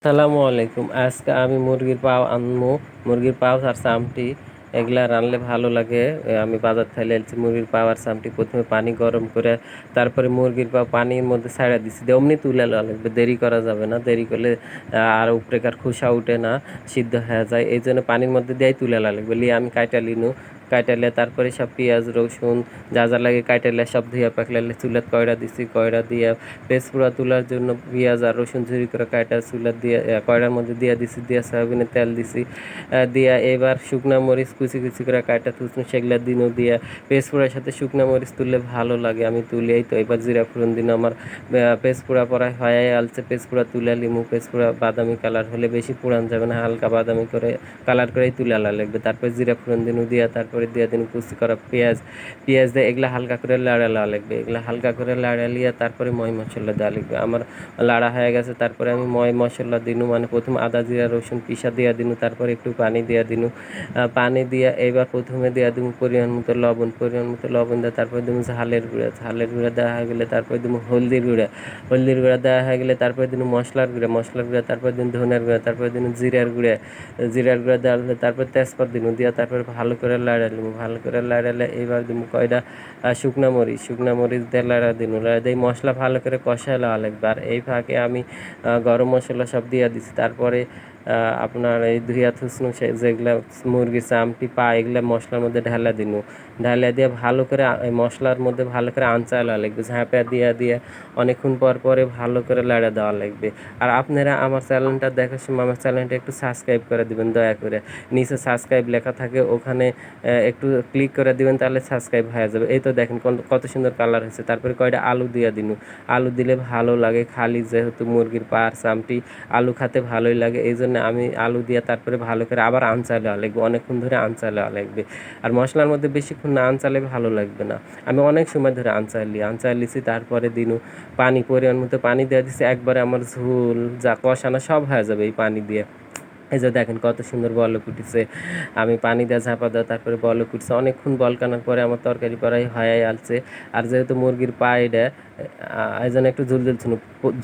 আসসালামু আলাইকুম। আজকে আমি মুরগির পাও আনবো। মুরগির পাও আর চামটি এগুলা রানলে ভালো লাগে। আমি বাজার থেকে আনছি মুরগির পাও আর চামটি। প্রথমে পানি গরম করে তারপরে মুরগির পাও পানির মধ্যে ছাইড়া দিছি। দিয়ে অমনি তুলে লওয়া লাগবে। দেরি করা যাবে না। দেরি করলে আর উপরেকার খোসা উঠে না, সিদ্ধ হয়ে যায়। এইজন্য পানির মধ্যে দিয়েই তুলে লওয়া লাগবে। লিয়ে আমি কাইটা লিনু। কাইটা লিয়ে তারপরে সব পেঁয়াজ, রসুন যা যা লাগে কাইটা লিয়ে সব ধুইয়া পাকলে চুলাত কয়ড়া দিছি। কয়ড়া দিয়ে পেঁয়াজ পুড়া তোলার জন্য পেঁয়াজ আর রসুন ঝুরি করে কাইটা চুলাত দিয়ে কয়ড়ার মধ্যে দিয়ে দিছি। দিয়ে সয়াবিনের তেল দিছি। দিয়া এবার শুকনা মরিচ কুচি কুচি করে কাইটা তুলছি সেগুলা দিনও দিয়া পেঁয়াজ পোড়ার সাথে শুকনা মরিচ তুললে ভালো লাগে। আমি তুলিয়াই তো এবার জিরা ফোড়ন দিন আমার পেঁয়াজ পোড়া পড়ায় হয় আলছে। পেঁয়াজ পোড়া তুলে লিমু। পেঁয়াজ পোড়া বাদামি কালার হলে বেশি পুরান যাবে না, হালকা বাদামি করে কালার করেই তুলে লাগবে। তারপরে জিরা ফোড়ন দিনু দিয়া তারপরে দিয়া দিন কুচি করা পেঁয়াজ দিয়ে এগুলা হালকা করে লাড়া লওয়া লাগবে। এগুলা হালকা করে লাড়া লিয়া তারপরে ময় মশলা দেওয়া লাগবে। আমার লাড়া হয়ে গেছে তারপরে আমি ময় মশলা দিনু, মানে প্রথম আদা জিরা রসুন পিসা দিয়া দিনু, তারপরে একটু পানি দিয়া দিনু। পানি দিয়া এবার প্রথমে দিয়া দিমু পরিমাণ মতো লবণ, পরিমাণ মতো লবণ দেওয়া তারপরে দিমু ঝালের গুঁড়া, ঝালের গুঁড়া দেওয়া হয়ে গেলে তারপরে দিমু হলদির গুঁড়া, হলদির গুঁড়া দেওয়া হয়ে গেলে তারপরে দিনু মশলার গুঁড়া, মশলার গুঁড়া তারপরে দিন ধনিয়ার গুঁড়া, তারপরে দিন জিরার গুঁড়া, জিরার গুঁড়া দেওয়া হলে তারপর তেজপাত দিনু দিয়া তারপরে ভালো করে লাড়ালিমু। ভালো করে লাড়ালে এবার দিমু কয়টা শুকনা মরিচ, শুকনা মরিচ দিয়ে লাড়া দিনু। লাড়া দিয়ে মশলা ভালো করে কষায় লওয়া লাগবে। আর এই ফাঁকে আমি গরম মশলা সব দিয়া দিছি। তারপরে আপনার এই ধুইয়া থুসনু যেগুলা মুরগির চামটি পা এগুলা মশলার মধ্যে ঢালা দিনু। ঢালা দিয়ে ভালো করে এই মশলার মধ্যে ভালো করে আনচায় লওয়া লাগবে। ঝাঁপা দিয়া দিয়ে অনেকক্ষণ পর পরে ভালো করে লাড়া দেওয়া লাগবে। আর আপনারা আমার চ্যানেলটা দেখার সময় আমার চ্যানেলটা একটু সাবস্ক্রাইব করে দিবেন দয়া করে। নিচে সাবস্ক্রাইব লেখা থাকে, ওখানে একটু ক্লিক করে দিবেন, তাহলে সাবস্ক্রাইব হয়ে যাবে। এই তো দেখেন কত সুন্দর কালার হয়েছে। তারপরে কয়টা আলু দিয়ে দিনু। আলু দিলে ভালো লাগে, খালি যেহেতু মুরগির পা আর চামটি আলু খেতে ভালোই লাগে, এই জন্য আমি আলু দিয়ে তারপরে ভালো করে আবার আনচায় লওয়া লাগবে। অনেকক্ষণ ধরে আনচায় লওয়া লাগবে। আর মশলার মধ্যে বেশিক্ষণ না আনচালে ভালো লাগবে না। আমি অনেক সময় ধরে আনচায় লিছি। তারপরে দিনু পানি পরিমাণ মতো পানি দিয়ে দিছি। একবারে আমার ঝোল যা কষানো সব হয়ে যাবে এই পানি দিয়ে। এই যে দেখেন কত সুন্দর বলক উঠিছে। আমি পানি দিয়ে ঝাঁপা দেওয়া তারপরে বলক উঠছে। অনেকক্ষণ বলকানোর পরে আমার তরকারি করাই হয়ে আলছে। আর যেহেতু মুরগির পা এটা এই জন্য একটু ঝুলঝুল ছিল।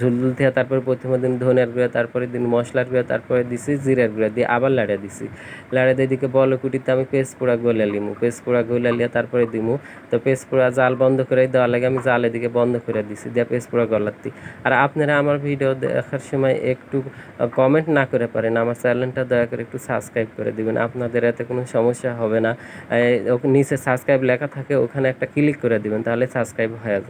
ঝুলঝুল থেকে তারপরে প্রথমে দিন ধনিয়ার গুঁড়া, তারপরে দিন মশলার গুঁড়া, তারপরে দিছি জিরার গুঁড়া দিয়ে আবার লাড়া দিছি। লাড়া দিয়ে এদিকে বলক উঠিতে আমি পেস্ট পোড়া গলে লিমু। পেস্ট পোড়া গলে লিয়ে তারপরে দিমু। তো পেস্ট পোড়া জাল বন্ধ করে দেওয়া লাগে, আমি জাল এদিকে বন্ধ করে দিছি দিয়ে পেস্ট পোড়া গলাচ্ছি। আর আপনারা আমার ভিডিও দেখার সময় একটু কমেন্ট না করে পারেন, আমার চ্যানেলটা দয়া করে একটু সাবস্ক্রাইব করে দিবেন। আপনাদের এতে কোনো সমস্যা হবে না। নিচে সাবস্ক্রাইব লেখা থাকে, ওখানে একটা ক্লিক করে দিবেন, তাহলে সাবস্ক্রাইব হয়ে যাবে।